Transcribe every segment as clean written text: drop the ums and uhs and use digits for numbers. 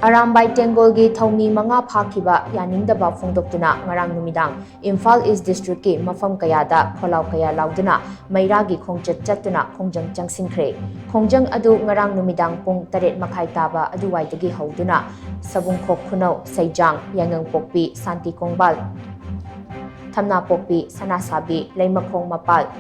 Arambai Tengolgi Thongmi Manga Phakiba Yaningdaba Phongdoktuna Ngarang Numidang Imphal East District ki Mafam Kayada Kholau Kaya Lauduna Mairagi Khongchat Chatuna Khongjang Changsinkhre Khongjang adu Ngarang Numidang Pung Taret Makhai Taba Aduwaidagi Hauduna Sabungkhok Khunau Saijang Yangang Pokpi Santi Kongbal Thamna Pokpi Sanasabi Leimakhong Mapal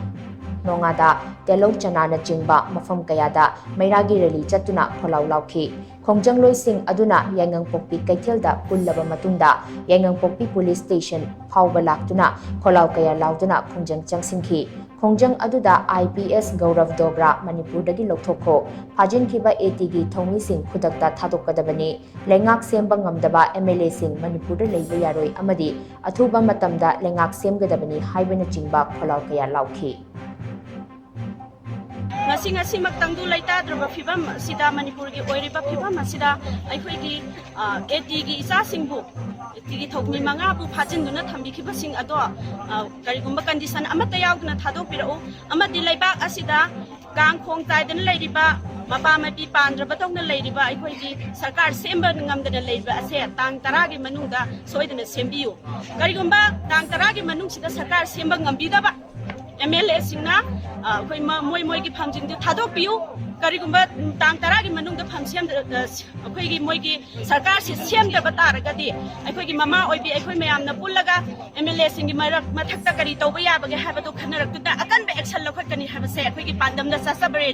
Nongada Telok Chanana Chingba Mafam Kayada Mairagi Rally Chatuna Kholau Lauki Khongjang Loising aduna Yangang Pokpi Kaithelda Pullaba Matungda Yangang Pokpi Police Station Phauba Laktuna Kholau Kaya Lauduna Khongjang Changsinki Khongjang aduda IPS Gaurav Dogra Manipurdagi Lokthokho Phajinkiba AT gi Thongmi Singh Khudakta Thadokadabani Lengak Semba Ngamdaba MLA Singh Manipurda Leiba Yaroi Amadi Athuba Matamda Lengak Semgadabani Haibana Chingba Kholau Kaya Lauki ngasi maktangdu laita draba phibam sida manipur gi oiriba phibam sida aikhoi gi AT gi isa singbu AT gi thokmi manga bu phajin duna thambi khiba sing ado karigumba condition amata yaugna thadok pirau amadi laibak asida kang khong taidana leiriba mapa mapi pandraba tokna leiriba aikhoi gi sarkar semba ngamdana leiriba ase tang 10 gi manungda soidana sembiu karigumba tang 10 gi manung sida sarkar semba ngambidaba MLA singna koi moi ki phamjing de thadok piu karigumba tang 10 gi manung da phamsiam koi gi moi gi sarkar si siam da batara ga di koi gi mama oi bi koi mayam na pullaga MLA sing gi marak mathakta kari tawba ya ba ge ha ba to khanarak da akan be action lakhot kani ha ba se koi gi pandam da sasabre